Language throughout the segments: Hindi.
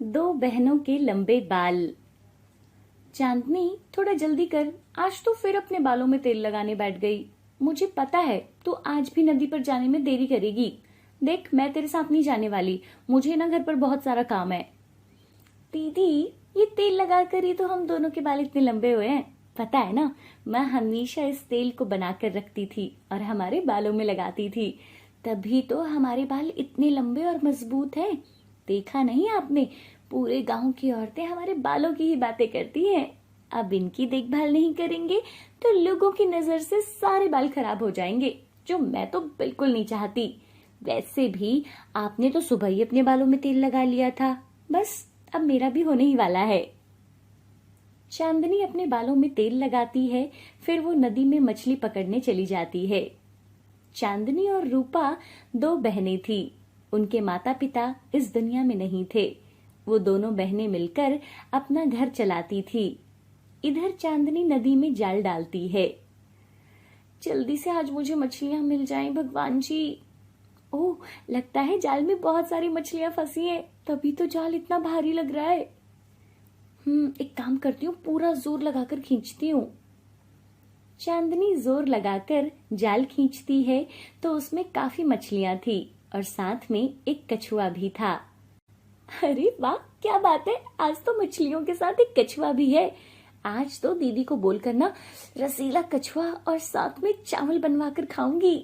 दो बहनों के लंबे बाल। चांदनी, थोड़ा जल्दी कर, आज तो फिर अपने बालों में तेल लगाने बैठ गई। मुझे पता है तू आज भी नदी पर जाने में देरी करेगी। देख, मैं तेरे साथ नहीं जाने वाली, मुझे ना घर पर बहुत सारा काम है। दीदी, ये तेल लगाकर ही तो हम दोनों के बाल इतने लंबे हुए हैं। पता है ना, मैं हमेशा इस तेल को बनाकर रखती थी और हमारे बालों में लगाती थी, तभी तो हमारे बाल इतने लंबे और मजबूत हैं। देखा नहीं आपने, पूरे गांव की औरतें हमारे बालों की ही बातें करती हैं। अब इनकी देखभाल नहीं करेंगे तो लोगों की नजर से सारे बाल खराब हो जाएंगे, जो मैं तो बिल्कुल नहीं चाहती। वैसे भी आपने तो सुबह ही अपने बालों में तेल लगा लिया था, बस अब मेरा भी होने ही वाला है। चांदनी अपने बालों में तेल लगाती है, फिर वो नदी में मछली पकड़ने चली जाती है। चांदनी और रूपा दो बहनें थी। उनके माता पिता इस दुनिया में नहीं थे। वो दोनों बहनें मिलकर अपना घर चलाती थी। इधर चांदनी नदी में जाल डालती है। जल्दी से आज मुझे मछलियां मिल जाएं भगवान जी। ओह, लगता है जाल में बहुत सारी मछलियां फंसी हैं, तभी तो जाल इतना भारी लग रहा है। एक काम करती हूँ, पूरा जोर लगाकर खींचती हूँ। चांदनी जोर लगाकर जाल खींचती है तो उसमें काफी मछलियां थी और साथ में एक कछुआ भी था। अरे वाह, क्या बात है, आज तो मछलियों के साथ एक कछुआ भी है। आज तो दीदी को बोलकर ना रसीला कछुआ और साथ में चावल बनवाकर खाऊंगी।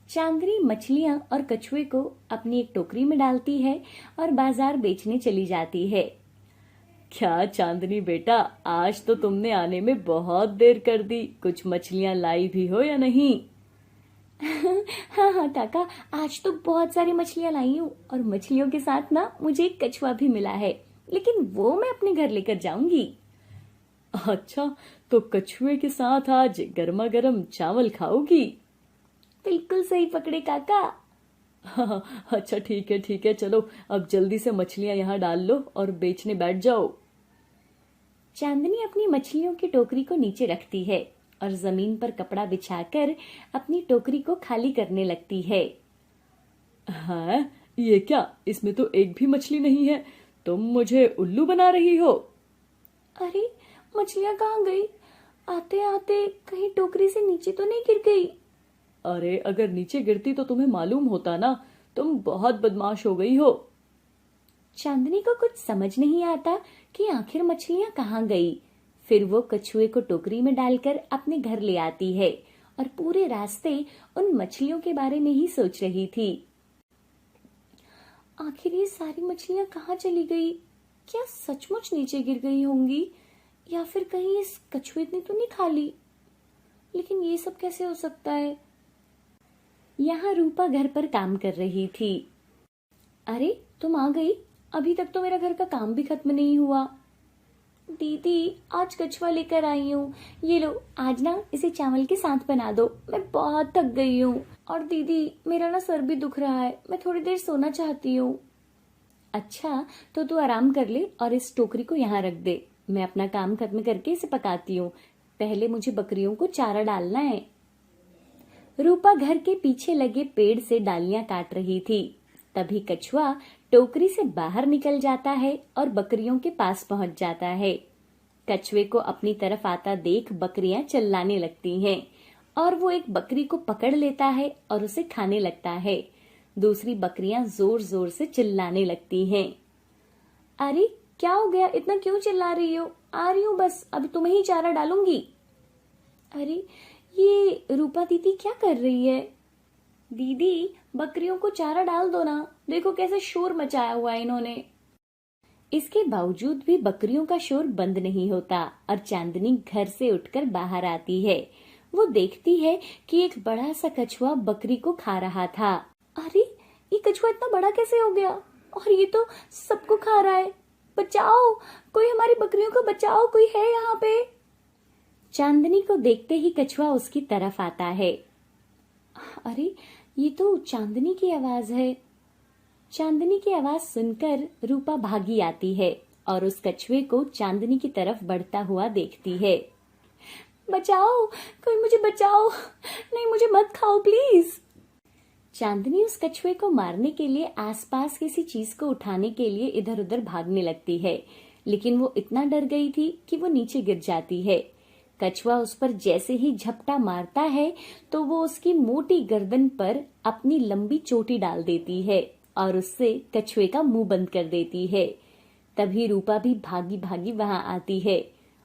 चांदनी मछलियां और कछुए को अपनी एक टोकरी में डालती है और बाजार बेचने चली जाती है। क्या चांदनी बेटा, आज तो तुमने आने में बहुत देर कर दी। कुछ मछलियां लाई भी हो या नहीं? हाँ हाँ काका, आज तो बहुत सारी मछलियां लाई हूँ और मछलियों के साथ ना मुझे एक कछुआ भी मिला है, लेकिन वो मैं अपने घर लेकर जाऊंगी। अच्छा, तो कछुए के साथ आज गर्मा गर्म चावल खाओगी? बिल्कुल सही पकड़े काका। हाँ, अच्छा ठीक है, चलो अब जल्दी से मछलियां यहाँ डाल लो और बेचने बैठ जाओ। चांदनी अपनी मछलियों की टोकरी को नीचे रखती है और जमीन पर कपड़ा बिछाकर अपनी टोकरी को खाली करने लगती है। हाँ, ये क्या, इसमें तो एक भी मछली नहीं है। तुम मुझे उल्लू बना रही हो? अरे, मछलियां कहाँ गई? आते आते कहीं टोकरी से नीचे तो नहीं गिर गई? अरे, अगर नीचे गिरती तो तुम्हें मालूम होता ना। तुम बहुत बदमाश हो गई हो। चांदनी को कुछ समझ नहीं आता कि आखिर मछलियां कहाँ गई। फिर वो कछुए को टोकरी में डालकर अपने घर ले आती है और पूरे रास्ते उन मछलियों के बारे में ही सोच रही थी। आखिर ये सारी मछलियां कहाँ चली गई? क्या सचमुच नीचे गिर गई होंगी, या फिर कहीं इस कछुए ने तो नहीं खा ली? लेकिन ये सब कैसे हो सकता है? यहाँ रूपा घर पर काम कर रही थी। अरे, तुम आ गई? अभी तक तो मेरा घर का काम भी खत्म नहीं हुआ। दीदी, आज कछुआ लेकर आई हूँ, ये लो, आज ना इसे चावल के साथ बना दो। मैं बहुत थक गई हूँ और दीदी, मेरा ना सर भी दुख रहा है, मैं थोड़ी देर सोना चाहती हूँ। अच्छा, तो तू आराम कर ले और इस टोकरी को यहाँ रख दे। मैं अपना काम खत्म करके इसे पकाती हूँ। पहले मुझे बकरियों को चारा डालना है। रूपा घर के पीछे लगे पेड़ से डालियां काट रही थी। तभी कछुआ टोकरी से बाहर निकल जाता है और बकरियों के पास पहुंच जाता है। कछुए को अपनी तरफ आता देख बकरियां चिल्लाने लगती हैं और वो एक बकरी को पकड़ लेता है और उसे खाने लगता है। दूसरी बकरियां जोर जोर से चिल्लाने लगती हैं। अरे, क्या हो गया, इतना क्यों चिल्ला रही हो? आ रही हूँ बस, अभी तुम्हें ही चारा डालूंगी। अरे, ये रूपा दीदी क्या कर रही है? दीदी, बकरियों को चारा डाल दो ना, देखो कैसे शोर मचाया हुआ है इन्होंने। इसके बावजूद भी बकरियों का शोर बंद नहीं होता और चांदनी घर से उठकर बाहर आती है। वो देखती है कि एक बड़ा सा कछुआ बकरी को खा रहा था। अरे, ये कछुआ इतना बड़ा कैसे हो गया? और ये तो सबको खा रहा है। बचाओ, कोई हमारी बकरियों को बचाओ, कोई है यहाँ पे? चांदनी को देखते ही कछुआ उसकी तरफ आता है। अरे, ये तो चांदनी की आवाज है। चांदनी की आवाज सुनकर रूपा भागी आती है और उस कछुए को चांदनी की तरफ बढ़ता हुआ देखती है। बचाओ, कोई मुझे बचाओ, नहीं मुझे मत खाओ प्लीज। चांदनी उस कछुए को मारने के लिए आसपास किसी चीज को उठाने के लिए इधर उधर भागने लगती है, लेकिन वो इतना डर गई थी कि वो नीचे गिर जाती है। कछुआ उस पर जैसे ही झपटा मारता है तो वो उसकी मोटी गर्दन पर अपनी लंबी चोटी डाल देती है और उससे कछुए का मुंह बंद कर देती है। तभी रूपा भी भागी भागी वहां आती है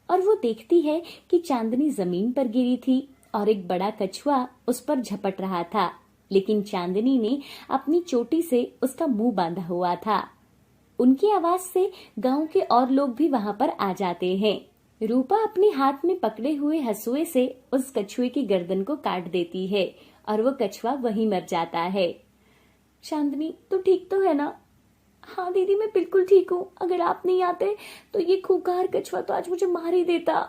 और वो देखती है कि चांदनी जमीन पर गिरी थी और एक बड़ा कछुआ उस पर झपट रहा था, लेकिन चांदनी ने अपनी चोटी से उसका मुंह बांधा हुआ था। उनकी आवाज से गांव के और लोग भी वहां पर आ जाते हैं। रूपा अपने हाथ में पकड़े हुए हंसुए से उस कछुए की गर्दन को काट देती है और वो कछुआ वहीं मर जाता है। चांदनी, तू ठीक तो है ना? हाँ दीदी, मैं बिल्कुल ठीक हूँ। अगर आप नहीं आते तो ये खूंखार कछुआ तो आज मुझे मार ही देता।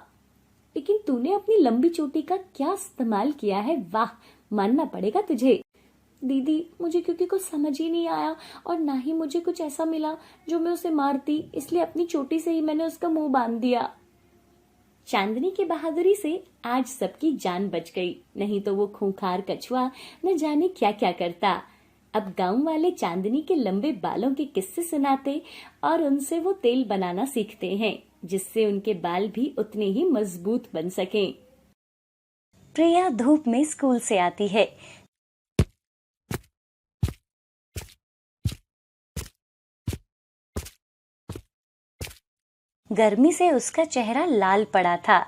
लेकिन तूने अपनी लंबी चोटी का क्या इस्तेमाल किया है, वाह, मानना पड़ेगा तुझे। दीदी, मुझे क्योंकि कुछ समझ ही नहीं आया और ना ही मुझे कुछ ऐसा मिला जो मैं उसे मारती, इसलिए अपनी चोटी से ही मैंने उसका मुंह बांध दिया। चांदनी की बहादुरी से आज सबकी जान बच गई, नहीं तो वो खूंखार कछुआ न जाने क्या क्या करता। अब गांव वाले चांदनी के लंबे बालों के किस्से सुनाते और उनसे वो तेल बनाना सीखते हैं, जिससे उनके बाल भी उतने ही मजबूत बन सकें। प्रिया धूप में स्कूल से आती है। गर्मी से उसका चेहरा लाल पड़ा था।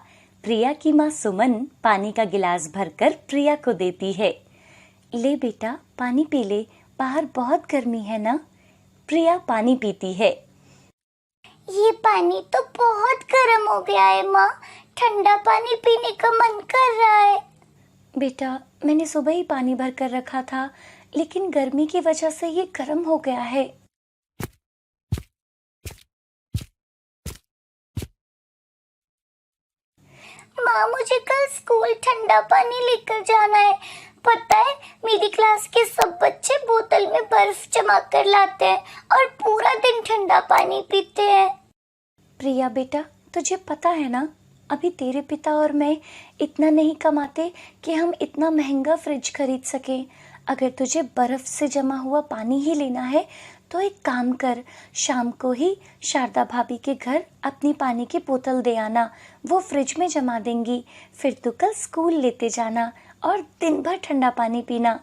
प्रिया की माँ सुमन पानी का गिलास भरकर प्रिया को देती है। ले बेटा, पानी पी ले, बाहर बहुत गर्मी है ना। प्रिया पानी पीती है। ये पानी तो बहुत गर्म हो गया है माँ, ठंडा पानी पीने का मन कर रहा है। बेटा, मैंने सुबह ही पानी भर कर रखा था, लेकिन गर्मी की वजह से ये गर्म हो गया है। माँ, मुझे कल स्कूल ठंडा पानी लेकर जाना है। पता है, मेरी क्लास के सब बच्चे बोतल में बर्फ जमा कर लाते हैं और पूरा दिन ठंडा पानी पीते हैं। प्रिया बेटा, तुझे पता है ना, अभी तेरे पिता और मैं इतना नहीं कमाते कि हम इतना महंगा फ्रिज खरीद सकें। अगर तुझे बर्फ से जमा हुआ पानी ही लेना है तो एक काम कर, शाम को ही शारदा भाभी के घर अपनी पानी की बोतल दे आना, वो फ्रिज में जमा देंगी। फिर तू कल स्कूल लेते जाना और दिन भर ठंडा पानी पीना।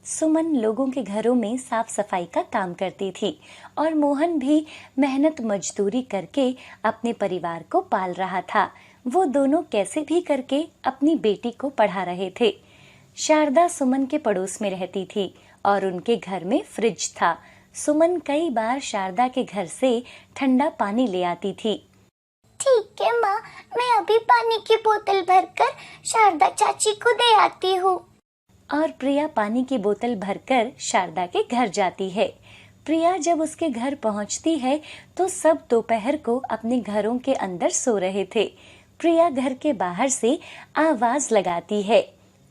सुमन लोगों के घरों में साफ सफाई का काम करती थी और मोहन भी मेहनत मजदूरी करके अपने परिवार को पाल रहा था। वो दोनों कैसे भी करके अपनी बेटी को पढ़ा रहे थे। शारदा सुमन के पड़ोस में रहती थी और उनके घर में फ्रिज था। सुमन कई बार शारदा के घर से ठंडा पानी ले आती थी। ठीक है माँ, मैं अभी पानी की बोतल भरकर शारदा चाची को दे आती हूँ। और प्रिया पानी की बोतल भरकर शारदा के घर जाती है। प्रिया जब उसके घर पहुंचती है तो सब दोपहर को अपने घरों के अंदर सो रहे थे। प्रिया घर के बाहर से आवाज लगाती है।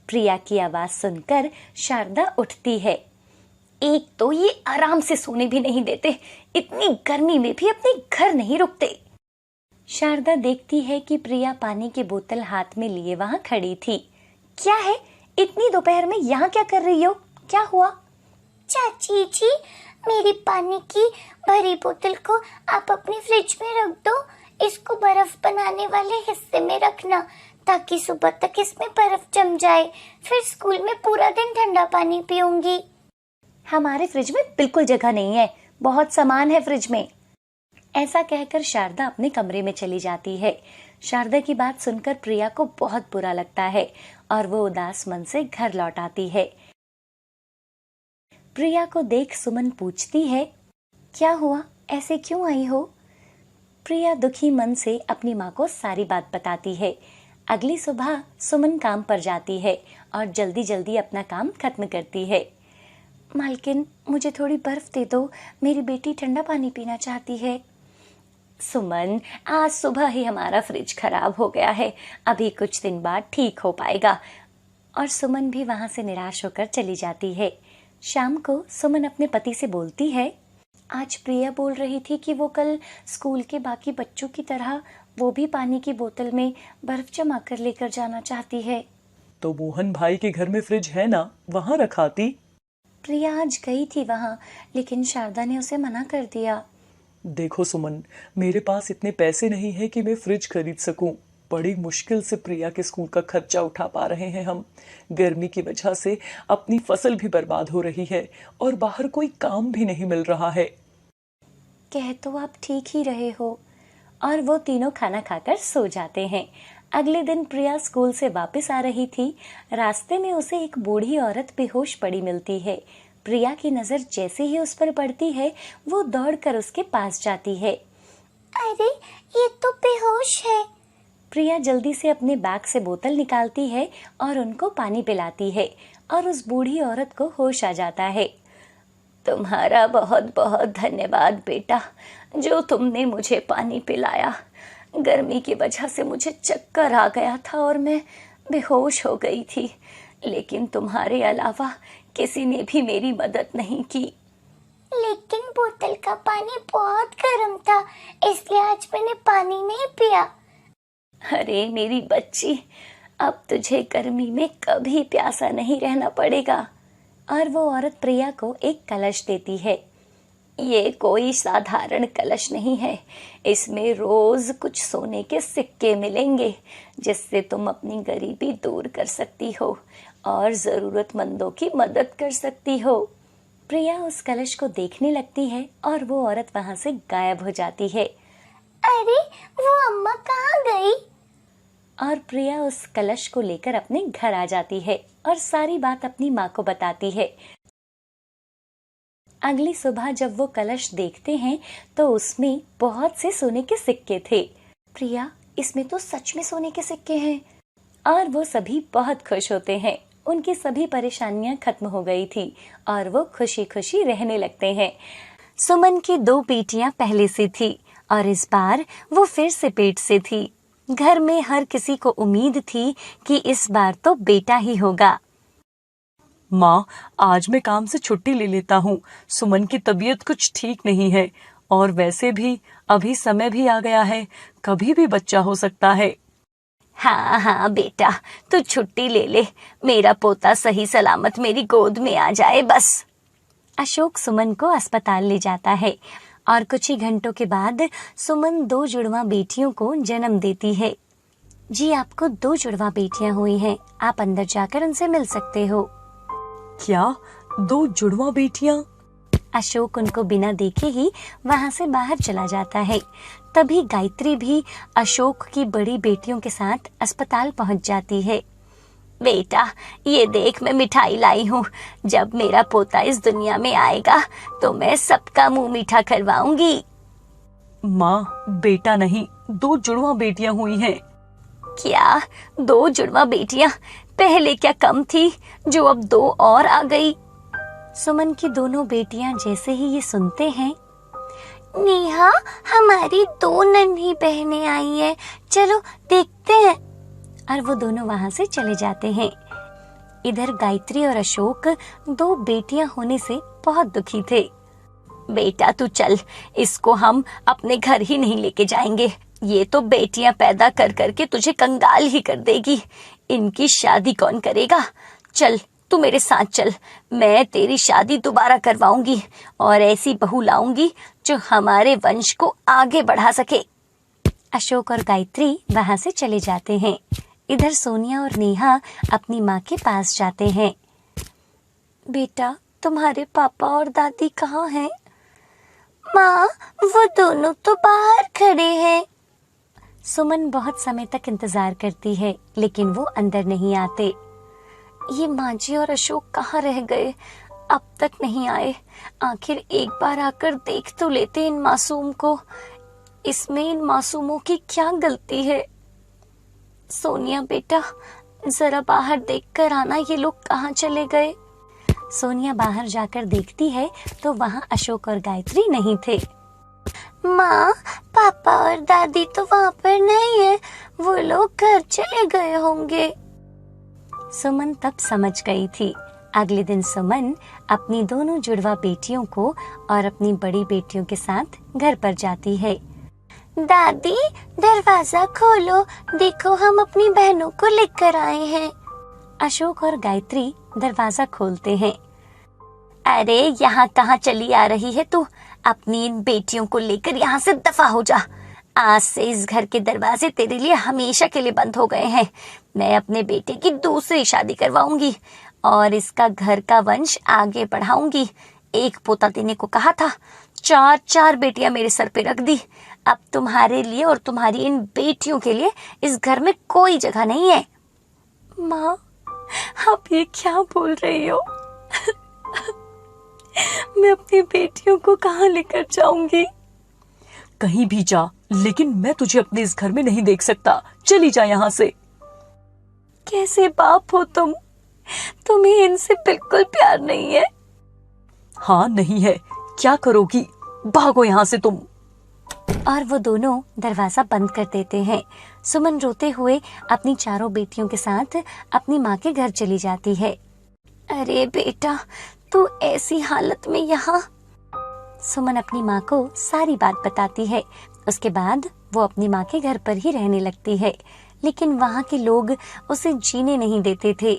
प्रिया की आवाज सुनकर शारदा उठती है। एक तो ये आराम से सोने भी नहीं देते, इतनी गर्मी में भी अपने घर नहीं रुकते। शारदा देखती है कि प्रिया पानी की बोतल हाथ में लिए वहां खड़ी थी। क्या है, इतनी दोपहर में यहाँ क्या कर रही हो? क्या हुआ? चाची जी, मेरी पानी की भरी बोतल को आप अपनी फ्रिज में रख दो। इसको बर्फ बनाने वाले हिस्से में रखना ताकि सुबह तक इसमें बर्फ जम जाए। फिर स्कूल में पूरा दिन ठंडा पानी पीऊंगी। हमारे फ्रिज में बिल्कुल जगह नहीं है, बहुत सामान है फ्रिज में। ऐसा कहकर शारदा अपने कमरे में चली जाती है। शारदा की बात सुनकर प्रिया को बहुत बुरा लगता है और वो उदास मन से घर लौट आती है। प्रिया को देख सुमन पूछती है, क्या हुआ, ऐसे क्यों आई हो? प्रिया दुखी मन से अपनी माँ को सारी बात बताती है। अगली सुबह सुमन काम पर जाती है और जल्दी जल्दी अपना काम खत्म करती है। मालकिन, मुझे थोड़ी बर्फ दे दो, मेरी बेटी ठंडा पानी पीना चाहती है। सुमन, आज सुबह ही हमारा फ्रिज खराब हो गया है, अभी कुछ दिन बाद ठीक हो पाएगा। और सुमन भी वहां से निराश होकर चली जाती है। शाम को सुमन अपने पति से बोलती है, आज प्रिया बोल रही थी कि वो कल स्कूल के बाकी बच्चों की तरह वो भी पानी की बोतल में बर्फ जमा कर लेकर जाना चाहती है। तो मोहन भाई के घर में फ्रिज है ना, वहां रखाती। प्रिया आज गई थी वहाँ, लेकिन शारदा ने उसे मना कर दिया। देखो सुमन, मेरे पास इतने पैसे नहीं है कि मैं फ्रिज खरीद सकूं। बड़ी मुश्किल से प्रिया के स्कूल का खर्चा उठा पा रहे हैं हम। गर्मी की वजह से अपनी फसल भी बर्बाद हो रही है और बाहर कोई काम भी नहीं मिल रहा है। कह तो आप ठीक ही रहे हो। और वो तीनों खाना खाकर सो जाते हैं। अगले दिन प्रिया स्कूल से वापस आ रही थी। रास्ते में उसे एक बूढ़ी औरत बेहोश पड़ी मिलती है। प्रिया की नजर जैसे ही उस पर पड़ती है, वो दौड़कर उसके पास जाती है। अरे, ये तो बेहोश है। प्रिया जल्दी से अपने बैग से बोतल निकालती है और उनको पानी पिलाती है और उस बूढ़ी औरत को होश आ जाता है। तुम्हारा बहुत बहुत धन्यवाद बेटा, जो तुमने मुझे पानी पिलाया। गर्मी की वजह से मुझे चक्कर आ गया था और मैं बेहोश हो गई थी, लेकिन तुम्हारे अलावा किसी ने भी मेरी मदद नहीं की। लेकिन बोतल का पानी बहुत गर्म था, इसलिए आज मैंने पानी नहीं पिया। अरे मेरी बच्ची, अब तुझे गर्मी में कभी प्यासा नहीं रहना पड़ेगा। और वो औरत प्रिया को एक कलश देती है। ये कोई साधारण कलश नहीं है, इसमें रोज कुछ सोने के सिक्के मिलेंगे, जिससे तुम अपनी गरीबी दूर कर सकती हो और जरूरतमंदों की मदद कर सकती हो। प्रिया उस कलश को देखने लगती है और वो औरत वहां से गायब हो जाती है। अरे, वो अम्मा कहाँ गई? और प्रिया उस कलश को लेकर अपने घर आ जाती है और सारी बात अपनी माँ को बताती है। अगली सुबह जब वो कलश देखते हैं तो उसमें बहुत से सोने के सिक्के थे। प्रिया, इसमें तो सच में सोने के सिक्के हैं। और वो सभी बहुत खुश होते हैं। उनकी सभी परेशानियां खत्म हो गई थी और वो खुशी खुशी रहने लगते हैं। सुमन की 2 बेटियां पहले से थी और इस बार वो फिर से पेट से थी। घर में हर किसी को उम्मीद थी कि इस बार तो बेटा ही होगा। माँ, आज मैं काम से छुट्टी ले लेता हूँ। सुमन की तबीयत कुछ ठीक नहीं है और वैसे भी अभी समय भी आ गया है, कभी भी बच्चा हो सकता है। हाँ हाँ बेटा, तू छुट्टी ले ले, मेरा पोता सही सलामत मेरी गोद में आ जाए बस। अशोक सुमन को अस्पताल ले जाता है और कुछ ही घंटों के बाद सुमन 2 जुड़वा बेटियों को जन्म देती है। जी, आपको 2 जुड़वा बेटियां हुई हैं, आप अंदर जाकर उनसे मिल सकते हो। क्या 2 जुड़वा बेटियां? अशोक उनको बिना देखे ही वहां से बाहर चला जाता है। तभी गायत्री भी अशोक की बड़ी बेटियों के साथ अस्पताल पहुंच जाती है। बेटा, ये देख मैं मिठाई लाई हूँ। जब मेरा पोता इस दुनिया में आएगा तो मैं सबका मुंह मीठा करवाऊंगी। माँ, बेटा नहीं, 2 जुड़वा बेटियां हुई हैं। क्या 2 जुड़वा बेटियां? पहले क्या कम थी जो अब 2 और आ गई? सुमन की दोनों बेटियां जैसे ही ये सुनते हैं, नेहा, हमारी 2 नन्ही बहनें आई हैं, चलो देखते हैं। और वो दोनों वहां से चले जाते हैं। इधर गायत्री और अशोक 2 बेटियां होने से बहुत दुखी थे। बेटा तू चल, इसको हम अपने घर ही नहीं लेके जाएंगे। ये तो बेटियां पैदा कर करके तुझे कंगाल ही कर देगी। इनकी शादी कौन करेगा? चल तू मेरे साथ चल, मैं तेरी शादी दोबारा करवाऊंगी और ऐसी बहू लाऊंगी जो हमारे वंश को आगे बढ़ा सके। अशोक और गायत्री वहां से चले जाते हैं। इधर सोनिया और नेहा अपनी माँ के पास जाते हैं। बेटा, तुम्हारे पापा और दादी कहाँ हैं? माँ, वो दोनों तो बाहर खड़े हैं। सुमन बहुत समय तक इंतजार करती है, लेकिन वो अंदर नहीं आते। ये माँ जी और अशोक कहाँ रह गए? अब तक नहीं आए। आखिर एक बार आकर देख तो लेते इन मासूम को। इसमें इन मासूमों की क्या गलती है? सोनिया बेटा, जरा बाहर देखकर आना, ये लोग कहाँ चले गए? सोनिया बाहर जाकर देखती है तो वहाँ अशोक और गायत्री नहीं थे। माँ, पापा और दादी तो वहाँ पर नहीं है, वो लोग घर चले गए होंगे। सुमन तब समझ गई थी। अगले दिन सुमन अपनी दोनों जुड़वा बेटियों को और अपनी बड़ी बेटियों के साथ घर पर जाती है। दादी, दरवाजा खोलो, देखो हम अपनी बहनों को लेकर आए हैं। अशोक और गायत्री दरवाजा खोलते हैं। अरे यहाँ कहाँ चली आ रही है तू? अपनी इन बेटियों को लेकर यहाँ से दफा हो जा। आज से इस घर के दरवाजे तेरे लिए हमेशा के लिए बंद हो गए हैं। मैं अपने बेटे की दूसरी शादी करवाऊंगी और इसका घर का वंश आगे बढ़ाऊंगी। एक पोता देने को कहा था, 4 बेटियां मेरे सर पे रख दी। अब तुम्हारे लिए और तुम्हारी इन बेटियों के लिए इस घर में कोई जगह नहीं है। माँ, आप ये क्या बोल रही हो? मैं अपनी बेटियों को कहाँ लेकर जाऊंगी? कहीं भी जा, लेकिन मैं तुझे अपने इस घर में नहीं देख सकता। चली जा यहाँ से। कैसे बाप हो तुम? तुम्हें इनसे बिल्कुल प्यार नहीं है। हाँ, नहीं है। क्या करोगी? भागो यहाँ से तुम। और वो दोनों दरवाजा बंद कर देते हैं। सुमन रोते हुए अपनी 4 बेटियों के साथ अपनी माँ के घर चली जाती है। अरे बेटा, तू ऐसी हालत में यहाँ? सुमन अपनी माँ को सारी बात बताती है। उसके बाद वो अपनी माँ के घर पर ही रहने लगती है, लेकिन वहाँ के लोग उसे जीने नहीं देते थे।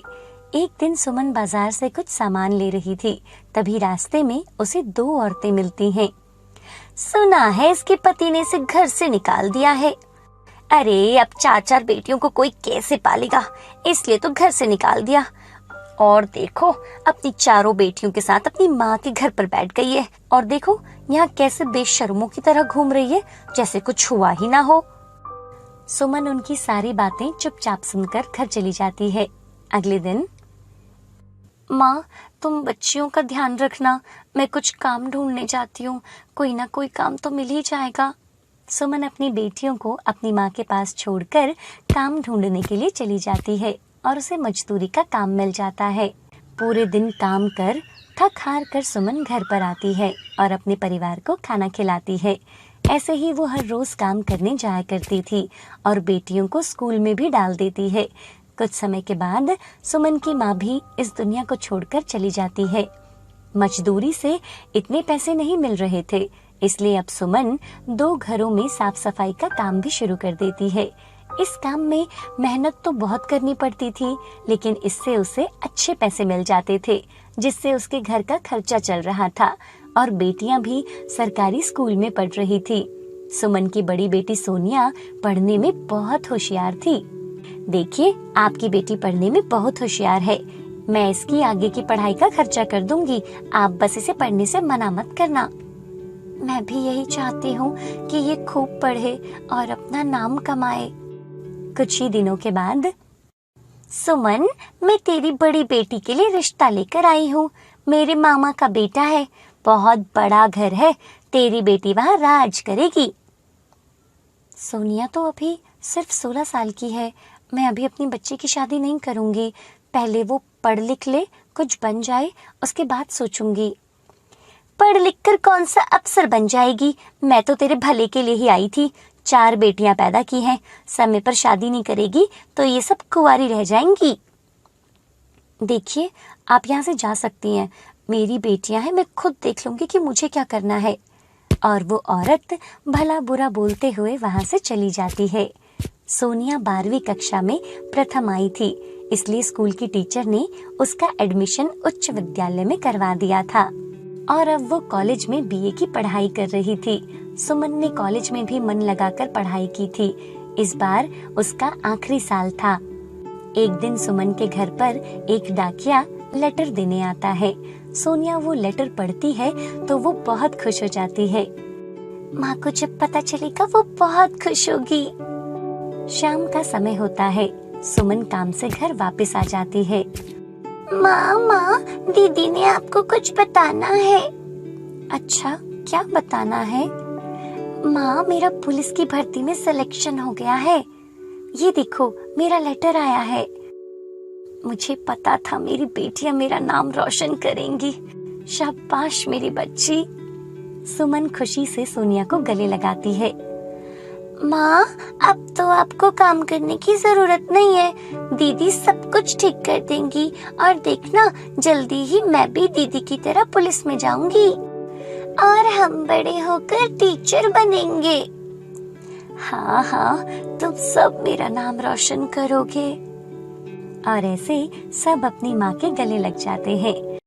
एक दिन सुमन बाजार से कुछ सामान ले रही थी, तभी रास्ते में उसे 2 औरतें मिलती हैं। सुना है इसके पति ने इसे घर से निकाल दिया है। अरे अब 4 बेटियों को कोई कैसे पालेगा, इसलिए तो घर से निकाल दिया। और देखो, अपनी 4 बेटियों के साथ अपनी माँ के घर पर बैठ गई है। और देखो यहाँ कैसे बेशर्मों की तरह घूम रही है, जैसे कुछ हुआ ही ना हो। सुमन उनकी सारी बातें चुपचाप सुनकर घर चली जाती है। अगले दिन, माँ, तुम बच्चियों का ध्यान रखना, मैं कुछ काम ढूंढने जाती हूँ, कोई ना कोई काम तो मिल ही जाएगा। सुमन अपनी बेटियों को अपनी माँ के पास छोड़कर काम ढूंढने के लिए चली जाती है और उसे मजदूरी का काम मिल जाता है। पूरे दिन काम कर थक हार कर सुमन घर पर आती है और अपने परिवार को खाना खिलाती है। ऐसे ही वो हर रोज काम करने जाया करती थी और बेटियों को स्कूल में भी डाल देती है। कुछ समय के बाद सुमन की माँ भी इस दुनिया को छोड़कर चली जाती है। मजदूरी से इतने पैसे नहीं मिल रहे थे, इसलिए अब सुमन 2 घरों में साफ सफाई का काम भी शुरू कर देती है। इस काम में मेहनत तो बहुत करनी पड़ती थी, लेकिन इससे उसे अच्छे पैसे मिल जाते थे, जिससे उसके घर का खर्चा चल रहा था और बेटियां भी सरकारी स्कूल में पढ़ रही थी। सुमन की बड़ी बेटी सोनिया पढ़ने में बहुत होशियार थी। देखिए, आपकी बेटी पढ़ने में बहुत होशियार है, मैं इसकी आगे की पढ़ाई का खर्चा कर दूंगी, आप बस इसे पढ़ने से मना मत करना। मैं भी यही चाहती हूँ कि ये खूब पढ़े और अपना नाम कमाए। कुछ ही दिनों के बाद, सुमन, मैं तेरी बड़ी बेटी के लिए रिश्ता लेकर आई हूँ। मेरे मामा का बेटा है, बहुत बड़ा घर है, तेरी बेटी वहाँ राज करेगी। सोनिया तो अभी सिर्फ 16 साल की है, मैं अभी अपनी बच्ची की शादी नहीं करूंगी, पहले वो पढ़ लिख ले, कुछ बन जाए, उसके बाद सोचूंगी। पढ़ लिख कर कौन सा अफसर बन जाएगी? मैं तो तेरे भले के लिए ही आई थी। 4 बेटियां पैदा की हैं, समय पर शादी नहीं करेगी तो ये सब कुंवारी रह जाएंगी। देखिए, आप यहाँ से जा सकती हैं, मेरी बेटियां हैं, मैं खुद देख लूंगी कि मुझे क्या करना है। और वो औरत भला बुरा बोलते हुए वहां से चली जाती है। सोनिया 12वीं कक्षा में प्रथम आई थी, इसलिए स्कूल की टीचर ने उसका एडमिशन उच्च विद्यालय में करवा दिया था और अब वो कॉलेज में बीए की पढ़ाई कर रही थी। सुमन ने कॉलेज में भी मन लगाकर पढ़ाई की थी। इस बार उसका आखिरी साल था। एक दिन सुमन के घर पर एक डाकिया लेटर देने आता है। सोनिया वो लेटर पढ़ती है तो वो बहुत खुश हो जाती है। माँ को जब पता चलेगा वो बहुत खुश होगी। शाम का समय होता है। सुमन काम से घर वापस आ जाती है। माँ, दीदी ने आपको कुछ बताना है। अच्छा, क्या बताना है? माँ, मेरा पुलिस की भर्ती में सिलेक्शन हो गया है। ये देखो, मेरा लेटर आया है। मुझे पता था मेरी बेटियां मेरा नाम रोशन करेंगी। शाबाश मेरी बच्ची। सुमन खुशी से सोनिया को गले लगाती है। माँ, अब तो आपको काम करने की जरूरत नहीं है, दीदी सब कुछ ठीक कर देंगी और देखना, जल्दी ही मैं भी दीदी की तरह पुलिस में जाऊंगी और हम बड़े होकर टीचर बनेंगे। हाँ हाँ, तुम सब मेरा नाम रोशन करोगे। और ऐसे सब अपनी माँ के गले लग जाते हैं।